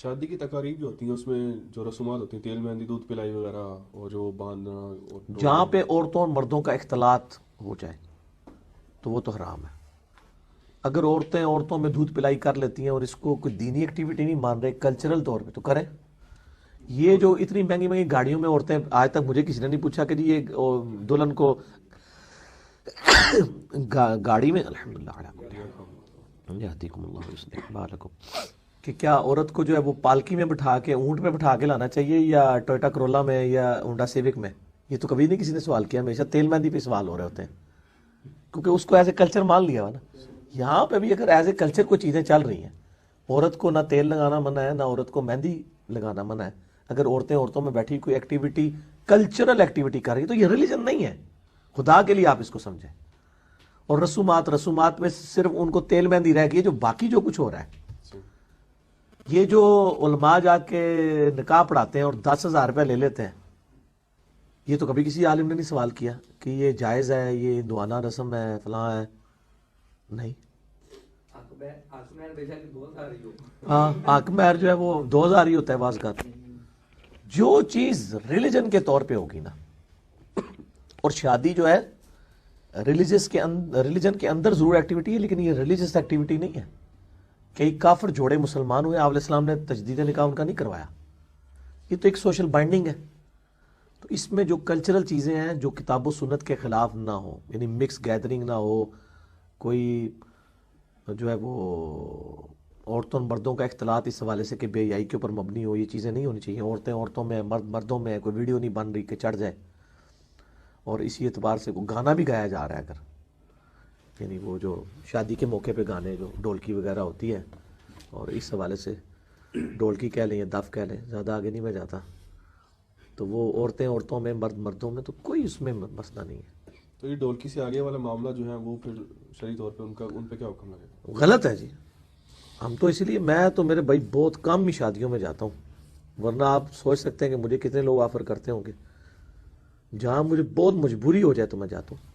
شادی کی تقاریب جو ہوتی ہیں اس میں جو رسومات ہوتی ہیں، تیل مہندی، دودھ پلائی وغیرہ، اور جو باندھنا اور جہاں پہ عورتوں اور مردوں کا اختلاط ہو جائے تو وہ تو حرام ہے. اگر عورتیں عورتوں میں دودھ پلائی کر لیتی ہیں اور اس کو کوئی دینی ایکٹیویٹی نہیں مان رہے، کلچرل طور پہ، تو کریں. یہ جو اتنی مہنگی مہنگی گاڑیوں میں عورتیں، آج تک مجھے کسی نے نہیں پوچھا کہ جی یہ دلہن کو گاڑی میں، الحمدللہ یہدیکم اللہ ویصلح بالکم، کہ کیا عورت کو جو ہے وہ پالکی میں بٹھا کے، اونٹ پہ بٹھا کے لانا چاہیے یا ٹویوٹا کرولا میں یا ہونڈا سیوک میں؟ یہ تو کبھی نہیں کسی نے سوال کیا، ہمیشہ تیل مہندی پہ سوال ہو رہے ہوتے ہیں، کیونکہ اس کو ایز اے کلچر مان لیا ہوا نا. یہاں پہ بھی اگر ایز اے کلچر کوئی چیزیں چل رہی ہیں، عورت کو نہ تیل لگانا منع ہے، نہ عورت کو مہندی لگانا منع ہے. اگر عورتیں عورتوں میں بیٹھی کوئی ایکٹیویٹی، کلچرل ایکٹیویٹی کر رہی ہے، تو یہ ریلیجن نہیں ہے. خدا کے لیے آپ اس کو سمجھیں. اور رسومات میں صرف ان کو تیل مہندی رہ گئی، جو باقی جو کچھ ہو رہا ہے. یہ جو علماء جا کے نکاح پڑھاتے ہیں اور 10,000 روپے لے لیتے ہیں، یہ تو کبھی کسی عالم نے نہیں سوال کیا کہ یہ جائز ہے، یہ دعانہ رسم ہے، فلاں ہے. نہیں. ہاں، حق مہر جو ہے وہ 2,000 ہی ہوتا ہے بعض کا. جو چیز ریلیجن کے طور پہ ہوگی نا، اور شادی جو ہے ریلیجن کے اندر ضرور ایکٹیویٹی ہے، لیکن یہ ریلیجس ایکٹیویٹی نہیں ہے. کئی کافر جوڑے مسلمان ہوئے، آپ علیہ السلام نے تجدید نکاح ان کا نہیں کروایا. یہ تو ایک سوشل بائنڈنگ ہے. تو اس میں جو کلچرل چیزیں ہیں جو کتاب و سنت کے خلاف نہ ہو، یعنی مکس گیدرنگ نہ ہو، کوئی جو ہے وہ عورتوں اور مردوں کا اختلاط اس حوالے سے کہ بے حیائی کے اوپر مبنی ہو، یہ چیزیں نہیں ہونی چاہیے. عورتیں عورتوں میں، مرد مردوں میں، کوئی ویڈیو نہیں بن رہی کہ چڑھ جائے. اور اسی اعتبار سے گانا بھی گایا جا رہا ہے، اگر یعنی وہ جو شادی کے موقع پہ گانے، جو ڈھولکی وغیرہ ہوتی ہے، اور اس حوالے سے ڈھولکی کہہ لیں یا دف کہہ لیں، زیادہ آگے نہیں میں جاتا، تو وہ عورتیں عورتوں میں، مرد مردوں میں، تو کوئی اس میں مسئلہ نہیں ہے. تو یہ ڈولکی سے آگے والا معاملہ جو ہے وہ پھر شرعی طور پہ ان پہ کیا حکم لگے گا؟ غلط ہے جی. ہم تو اسی لیے، میں تو میرے بھائی بہت کم ہی شادیوں میں جاتا ہوں، ورنہ آپ سوچ سکتے ہیں کہ مجھے کتنے لوگ آفر کرتے ہوں گے. جہاں مجھے بہت مجبوری ہو جائے تو میں جاتا ہوں،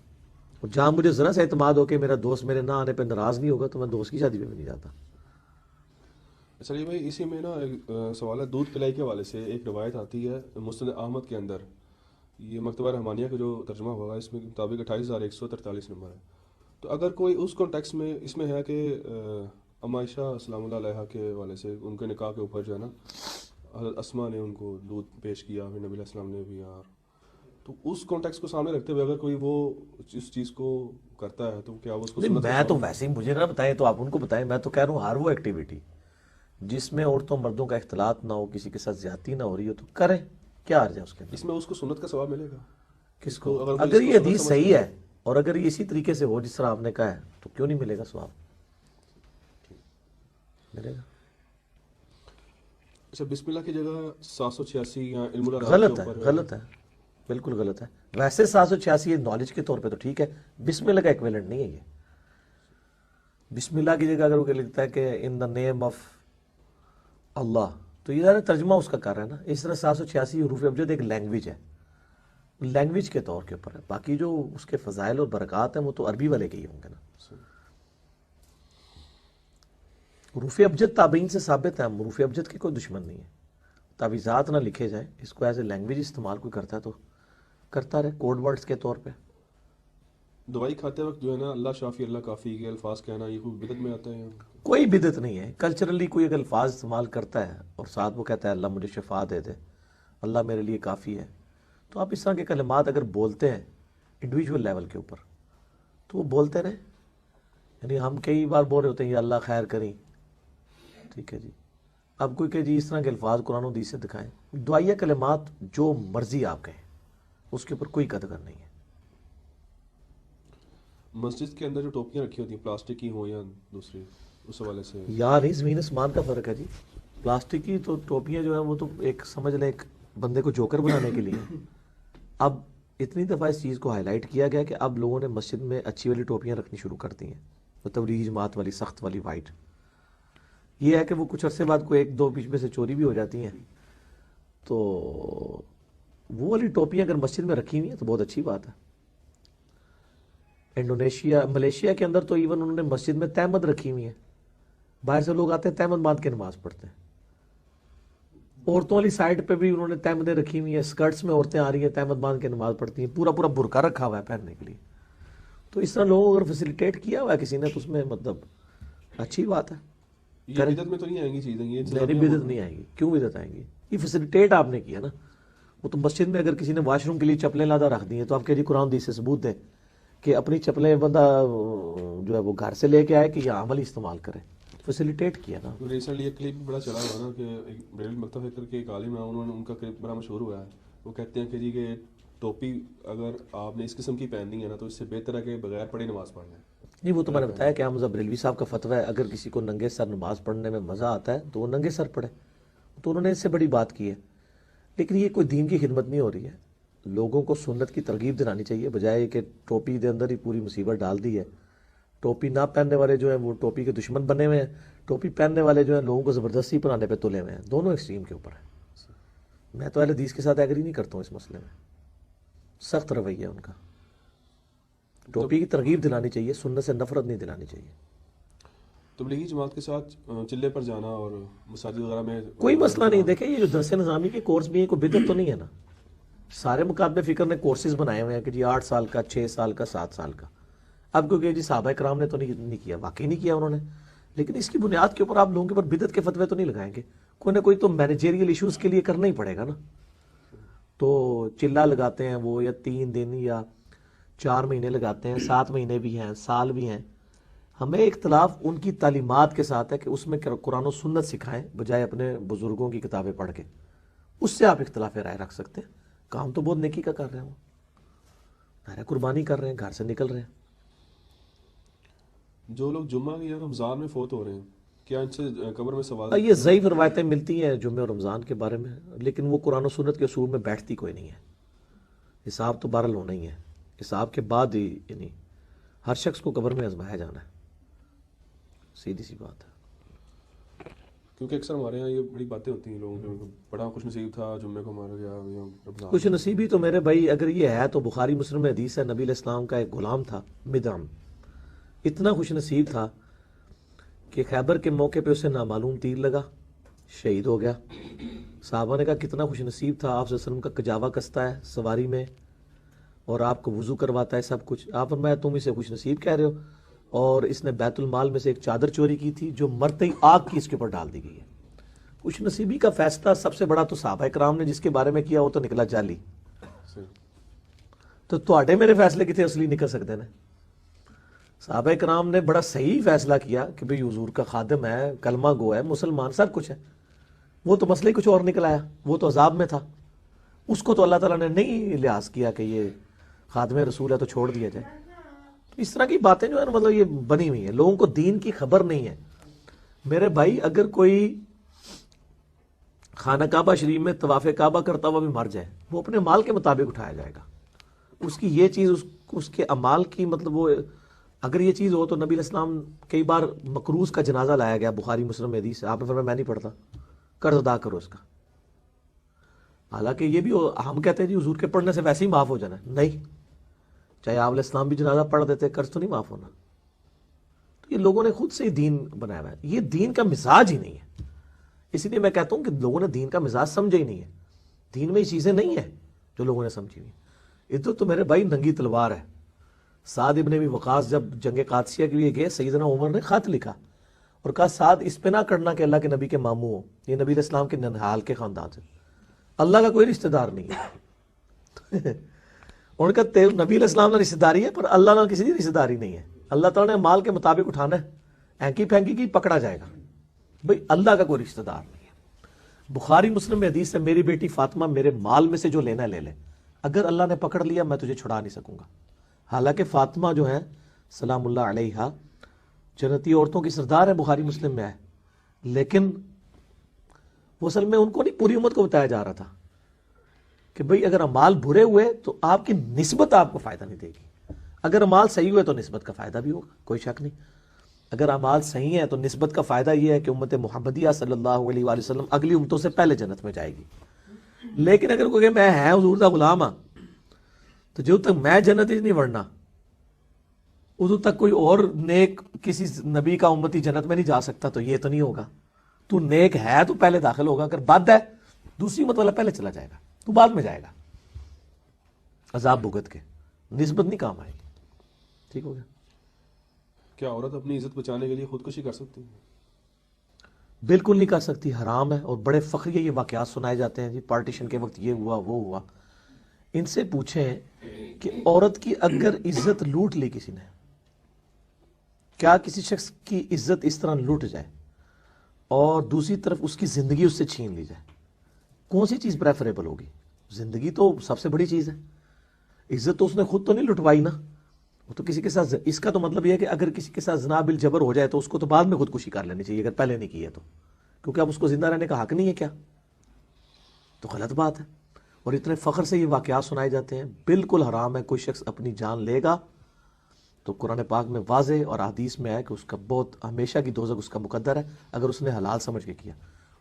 اور جہاں مجھے ذرا سا اعتماد ہو کہ میرا دوست میرے نہ آنے پہ ناراض نہیں ہوگا، تو میں دوست کی شادی پہ بھی نہیں جاتا. چلیے بھائی، اسی میں نا ایک سوال ہے دودھ پلائی کے حوالے سے. ایک روایت آتی ہے مسند احمد کے اندر، یہ مکتبہ رحمانیہ کا جو ترجمہ ہوا ہے اس میں مطابق 28,143 نمبر ہے. تو اگر کوئی اس کانٹیکس میں اس میں ہے کہ اما عائشہ السلام اللہ علیہ کے حوالے سے ان کے نکاح کے اوپر جو ہے نا حضرت اسما نے ان کو دودھ پیش کیا، پھر نبی علیہ السلام نے بھی. یار تو اس کانٹیکس کو سامنے رکھتے ہوئے اگر کوئی وہ اس چیز کو کرتا ہے تو کیا وہ اس کو نہیں، سنت کا میں تو ثواب؟ ویسے ہی، مجھے نہ بتائیں تو آپ ان کو بتائیں. میں تو کہہ رہا ہوں ہر وہ ایکٹیویٹی جس میں عورتوں مردوں کا اختلاط نہ ہو، کسی کے ساتھ زیادتی نہ ہو رہی ہو، تو کریں. کیا حرج ہے اس کے اندر؟ اس میں اس کو سنت کا ثواب ملے گا؟ کس کو؟ اگر کوئی اگر اس کو یہ سنت حدیث سمجھ صحیح کر، ہے اور اگر یہ اسی طریقے سے ہو جس طرح آپ نے کہا ہے، تو کیوں نہیں ملے گا ثواب؟ ملے گا. اچھا، بسم اللہ کی جگہ 786 یا علم الاراب کے غلط ہے، اوپر غلط ہے، بالکل غلط ہے. ویسے 786 نالج کے طور پہ تو ٹھیک ہے، بسم اللہ کا ایکویلنٹ نہیں ہے یہ. بسم اللہ کی جگہ اگر وہ لکھتا ہے کہ ان دا نیم آف اللہ، تو یہ ذرا ترجمہ اس کا کر رہا ہے نا. اس طرح 786 حروف ابجد ایک لینگویج ہے، لینگویج کے طور کے اوپر ہے. باقی جو اس کے فضائل اور برکات ہیں وہ تو عربی والے کے ہی ہوں گے نا. حروف ابجد تابعین سے ثابت ہے، ہم حروف ابجد کے کوئی دشمن نہیں ہے. تعویذات نہ لکھے جائیں، اس کو ایز اے لینگویج استعمال کوئی کرتا ہے تو کرتا رہے، کوڈ ورڈز کے طور پہ. دوائی کھاتے وقت جو ہے نا اللہ شافی اللہ کافی کے الفاظ کہنا، یہ کوئی بدعت میں آتا ہے؟ کوئی بدعت نہیں ہے. کلچرلی کوئی اگر الفاظ استعمال کرتا ہے اور ساتھ وہ کہتا ہے اللہ مجھے شفا دے دے، اللہ میرے لیے کافی ہے، تو آپ اس طرح کے کلمات اگر بولتے ہیں انڈیویجول لیول کے اوپر، تو وہ بولتے رہے. یعنی ہم کئی بار بول رہے ہوتے ہیں یا اللہ خیر کریں، ٹھیک ہے جی. اب کوئی کہ جی اس طرح کے الفاظ قرآن و حدیث سے دکھائیں. دعائیہ کلمات جو مرضی آپ کہیں، اس کے اوپر کوئی قدر نہیں ہے. مسجد کے اندر جو ٹوپیاں رکھی ہوتی ہیں پلاسٹک کی ہوں یا دوسری، اس حوالے سے یار نہیں، زمین آسمان کا فرق ہے جی. پلاسٹک کی تو ٹوپیاں جو ہیں وہ تو ایک سمجھ لیں ایک بندے کو جوکر بنانے کے لیے. اب اتنی دفعہ اس چیز کو ہائی لائٹ کیا گیا کہ اب لوگوں نے مسجد میں اچھی والی ٹوپیاں رکھنی شروع کر دی ہیں، وہ تبلیغی جماعت والی سخت والی وائٹ. یہ ہے کہ وہ کچھ عرصے بعد کوئی ایک دو بیچ میں سے چوری بھی ہو جاتی ہیں، تو وہ والی ٹوپیاں اگر مسجد میں رکھی ہوئی ہیں تو بہت اچھی بات ہے. انڈونیشیا، ملیشیا کے اندر تو ایون انہوں نے مسجد میں تہمد رکھی ہوئی ہیں. باہر سے لوگ آتے ہیں تہمد باندھ کے نماز پڑھتے ہیں. عورتوں والی سائڈ پہ بھی انہوں نے تہمتیں رکھی ہوئی ہیں، اسکرٹس میں عورتیں آ رہی ہیں تہمت باندھ کے نماز پڑھتی ہیں، پورا پورا برقع رکھا ہوا ہے پہننے کے لیے. تو اس طرح لوگوں کو اگر فیسیلیٹیٹ کیا ہوا ہے کسی نے تو اس میں مطلب اچھی بات ہے. یہ بدعت میں تو نہیں آئیں گی چیزیں، یہ نہیں بدعت نہیں آئے گی. کیوں بدعت آئیں گی؟ یہ فیسیلیٹیٹ آپ نے کیا نا. وہ تو مسجد میں اگر کسی نے واش روم کے لیے چپلیں لادا رکھ دی ہیں تو آپ کہہ جی قرآن حدیث سے ثبوت دیں کہ اپنی چپلیں بندہ جو ہے وہ گھر سے لے کے آئے کہ یا عملی استعمال کرے. فیسیلیٹیٹ کیا نا. ریسنٹلی ایک کلپ بڑا چلا ہوا نا کہ ایک بریلوی مکتب فکر کے ایک عالم ہیں، انہوں نے ان کا کلپ بڑا مشہور ہوا ہے. وہ کہتے ہیں کہ جی کہ ٹوپی اگر آپ نے اس قسم کی پہننی ہے نا تو اس سے بہتر ہے کہ بغیر پڑھے نماز پڑھ لیں. نہیں وہ تو میں نے بتایا کہ احمد بریلوی صاحب کا فتویٰ ہے اگر کسی کو ننگے سر نماز پڑھنے میں مزہ آتا ہے تو وہ ننگے سر پڑھے. تو انہوں نے اس سے بڑی بات کی ہے. لیکن یہ کوئی دین کی خدمت نہیں ہو رہی ہے. لوگوں کو سنت کی ترغیب دلانی چاہیے بجائے کہ ٹوپی دے اندر ہی پوری مصیبت ڈال دی ہے. ٹوپی نہ پہننے والے جو ہیں وہ ٹوپی کے دشمن بنے ہوئے ہیں، ٹوپی پہننے والے جو ہیں لوگوں کو زبردستی پڑھانے پہ تلے ہوئے ہیں. دونوں ایکسٹریم کے اوپر ہیں. میں تو اہل حدیث کے ساتھ ایگری نہیں کرتا ہوں اس مسئلے میں. سخت رویہ ہے ان کا. ٹوپی کی ترغیب دلانی چاہیے، سنت سے نفرت نہیں دلانی چاہیے. تبلیغی جماعت کے ساتھ چلے پر جانا اور مساجد وغیرہ میں کوئی مسئلہ نہیں. دیکھیں یہ جو درس نظامی کے کورس بھی ہیں کوئی بدعت تو نہیں ہے نا. سارے مکاتب فکر نے کورسز بنائے ہوئے ہیں کہ جی 8 سال کا، 6 سال کا، 7 سال کا. اب کیونکہ جی صحابہ کرام نے تو نہیں کیا، واقعی نہیں کیا انہوں نے. لیکن اس کی بنیاد کے اوپر آپ لوگوں کے اوپر بدعت کے فتوے تو نہیں لگائیں گے. کوئی نہ کوئی تو مینیجریل ایشوز کے لیے کرنا ہی پڑے گا نا. تو چلا لگاتے ہیں وہ یا 3 دن یا 4 مہینے لگاتے ہیں، 7 مہینے بھی ہیں، سال بھی ہیں. ہمیں اختلاف ان کی تعلیمات کے ساتھ ہے کہ اس میں قرآن و سنت سکھائیں بجائے اپنے بزرگوں کی کتابیں پڑھ کے. اس سے آپ اختلاف رائے رکھ سکتے ہیں. کام تو بہت نیکی کا کر رہے ہیں، وہ قربانی کر رہے ہیں، گھر سے نکل رہے ہیں. جو لوگ جمعہ یا رمضان میں فوت ہو رہے ہیں کیا ان سے قبر میں سوال؟ یہ ضعیف روایتیں ملتی ہیں جمعہ اور رمضان کے بارے میں، لیکن وہ قرآن و سنت کے اصول میں بیٹھتی کوئی نہیں ہے. حساب تو بہرحال ہونا ہی ہے. حساب کے بعد ہی یعنی ہر شخص کو قبر میں آزمایا جانا ہے. سیدھی سی بات ہے. کیونکہ اکثر ہمارے یہاں یہ بڑی باتیں ہوتی ہیں لوگوں کے، بڑا خوش نصیب تھا جمعے کو مارا گیا یا رمضان. کچھ نصیبی تو میرے بھائی اگر یہ ہے تو بخاری مسلم میں حدیث ہے نبی علیہ السلام کا ایک غلام تھا مدعم، اتنا خوش نصیب تھا کہ خیبر کے موقع پہ اسے نامعلوم تیر لگا، شہید ہو گیا. صحابہ نے کہا کتنا خوش نصیب تھا، آپ صلی اللہ علیہ وسلم کا کجاوا کستا ہے سواری میں اور آپ کو وضو کرواتا ہے سب کچھ. آپ فرمایا تم اسے خوش نصیب کہہ رہے ہو، اور اس نے بیت المال میں سے ایک چادر چوری کی تھی جو مرتے ہی آگ کی اس کے اوپر ڈال دی گئی ہے. خوش نصیبی کا فیصلہ سب سے بڑا تو صحابہ کرام نے جس کے بارے میں کیا وہ تو نکلا جعلی. تو تواڈے میرے فیصلے کتنے اصلی نکل سکتے ہیں؟ صحابہ کرام نے بڑا صحیح فیصلہ کیا کہ بھئی حضور کا خادم ہے، کلمہ گو ہے، مسلمان سب کچھ ہے. وہ تو مسئلہ ہی کچھ اور نکل آیا، وہ تو عذاب میں تھا. اس کو تو اللہ تعالیٰ نے نہیں لحاظ کیا کہ یہ خادم رسول ہے تو چھوڑ دیا جائے. اس طرح کی باتیں جو ہے نا مطلب یہ بنی ہوئی ہیں، لوگوں کو دین کی خبر نہیں ہے. میرے بھائی اگر کوئی خانہ کعبہ شریف میں طواف کعبہ کرتا ہوا بھی مر جائے وہ اپنے مال کے مطابق اٹھایا جائے گا. اس کی یہ چیز اس کے اعمال کی مطلب وہ اگر یہ چیز ہو تو نبی علیہ السلام کئی بار مقروض کا جنازہ لایا گیا بخاری مسلم میں حدیث ہے. آپ نے فرمایا میں نہیں پڑھتا، قرض ادا کرو اس کا. حالانکہ یہ بھی ہم کہتے ہیں جی حضور کے پڑھنے سے ویسے ہی معاف ہو جانا ہے. نہیں، چاہے آپ علیہ السلام بھی جنازہ پڑھ دیتے قرض تو نہیں معاف ہونا. تو یہ لوگوں نے خود سے ہی دین بنایا ہوا ہے. یہ دین کا مزاج ہی نہیں ہے. اسی لیے میں کہتا ہوں کہ لوگوں نے دین کا مزاج سمجھا ہی نہیں ہے. دین میں یہ چیزیں نہیں ہیں جو لوگوں نے سمجھی ہوئی. ادھر تو میرے بھائی ننگی تلوار ہے. سعد ابن ابی وقاص جب جنگ قادسیہ کے لیے گئے سیدنا عمر نے خط لکھا اور کہا سعد اس پہ نہ کرنا کہ اللہ کے نبی کے ماموں ہو، یہ نبی علیہ السلام کے ننہال کے خاندان سے، اللہ کا کوئی رشتہ دار نہیں ہے. ان کا نبی علیہ السلام نے رشتہ داری ہے پر اللہ نہ کسی کی رشتہ داری نہیں ہے. اللہ تعالیٰ نے مال کے مطابق اٹھانا ہے، اینکی پھینکی کی پکڑا جائے گا. بھئی اللہ کا کوئی رشتہ دار نہیں ہے. بخاری مسلم میں حدیث ہے میری بیٹی فاطمہ میرے مال میں سے جو لینا ہے لے لے، اگر اللہ نے پکڑ لیا میں تجھے چھڑا نہیں سکوں گا. حالانکہ فاطمہ جو ہے سلام اللہ علیہا جنتی عورتوں کی سردار ہے، بخاری مسلم میں ہے، لیکن وہ اصل میں ان کو نہیں پوری امت کو بتایا جا رہا تھا کہ بھئی اگر اعمال برے ہوئے تو آپ کی نسبت آپ کو فائدہ نہیں دے گی، اگر اعمال صحیح ہوئے تو نسبت کا فائدہ بھی ہوگا، کوئی شک نہیں. اگر اعمال صحیح ہیں تو نسبت کا فائدہ یہ ہے کہ امت محمدیہ صلی اللہ علیہ وآلہ وسلم اگلی امتوں سے پہلے جنت میں جائے گی. لیکن اگر کوئی کہ میں ہے حضور دا غلام ہاں تو جب تک میں جنت ہی نہیں بڑھنا ادھر تک کوئی اور نیک کسی نبی کا امتی جنت میں نہیں جا سکتا. تو یہ تو نہیں ہوگا. تو نیک ہے تو پہلے داخل ہوگا، اگر بد ہے دوسری امت والا پہلے چلا جائے گا، تو بعد میں جائے گا عذاب بھگت کے، نسبت نہیں کام آئے گی۔ ٹھیک ہو گیا؟ کیا عورت اپنی عزت بچانے کے لیے خودکشی کر سکتی ہے؟ بالکل نہیں کر سکتی، حرام ہے، اور بڑے فخریہ یہ واقعات سنائے جاتے ہیں جی پارٹیشن کے وقت یہ ہوا وہ ہوا۔ ان سے پوچھیں کہ عورت کی اگر عزت لوٹ لی کسی نے، کیا کسی شخص کی عزت اس طرح لوٹ جائے اور دوسری طرف اس کی زندگی اس سے چھین لی جائے، کون سی چیز پریفریبل ہوگی؟ زندگی تو سب سے بڑی چیز ہے، عزت تو اس نے خود تو نہیں لٹوائی نا، وہ تو کسی کے ساتھ، اس کا تو مطلب یہ ہے کہ اگر کسی کے ساتھ زنا بالجبر ہو جائے تو اس کو تو بعد میں خودکشی کر لینی چاہیے اگر پہلے نہیں کی ہے تو، کیونکہ اب اس کو زندہ رہنے کا حق نہیں ہے کیا؟ تو غلط بات ہے۔ اور اتنے فخر سے یہ واقعات سنائے جاتے ہیں، بالکل حرام ہے۔ کوئی شخص اپنی جان لے گا تو قرآن پاک میں واضح اور حدیث میں ہے کہ اس کا بہت ہمیشہ کی دوزخ اس کا مقدر ہے اگر اس نے حلال سمجھ کے کیا۔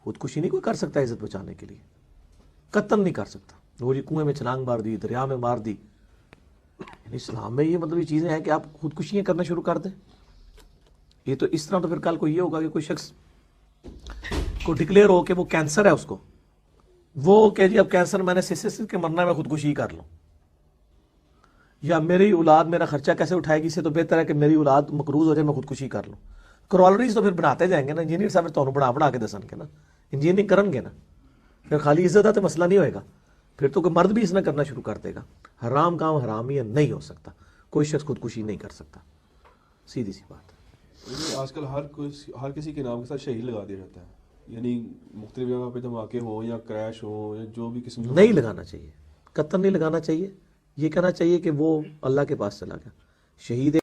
خودکشی نہیں کوئی کر سکتا عزت بچانے کے لیے، قتل نہیں کر سکتا، وہ جی کنویں میں چھلانگ مار دی، دریا میں مار دی۔ اسلام میں یہ مطلب یہ چیزیں ہیں کہ آپ خودکشیاں کرنا شروع کر دیں، یہ تو اس طرح تو پھر کل کو یہ ہوگا کہ کوئی شخص کو ڈکلیئر ہو کہ وہ کینسر ہے اس کو، وہ کہ جی اب کینسر میں نے سسٹر کے مرنا ہے میں خودکشی کر لوں، یا میری اولاد میرا خرچہ کیسے اٹھائے گی، اس سے تو بہتر ہے کہ میری اولاد مقروض ہو جائے میں خودکشی کر لوں۔ کرالریز تو پھر بناتے جائیں گے نا، انجینئر صاحب تو بنا کے دسن گے نا، انجینئرنگ کرن گے نا، پھر خالی عزت ہے تو مسئلہ نہیں ہوئے گا، پھر تو کوئی مرد بھی اس میں کرنا شروع کر دے گا۔ حرام کام حرامی ہے، نہیں ہو سکتا، کوئی شخص خودکشی نہیں کر سکتا، سیدھی سی بات ہے۔ آج کل ہر کسی کے نام کے ساتھ شہید لگا دیا جاتا ہے، یعنی مختلف جگہ پہ دھماکے ہوں یا کریش ہوں یا جو بھی قسم نہیں لگانا چاہیے، قطعاً نہیں لگانا چاہیے، یہ کہنا چاہیے کہ وہ اللہ کے پاس چلا گیا، شہید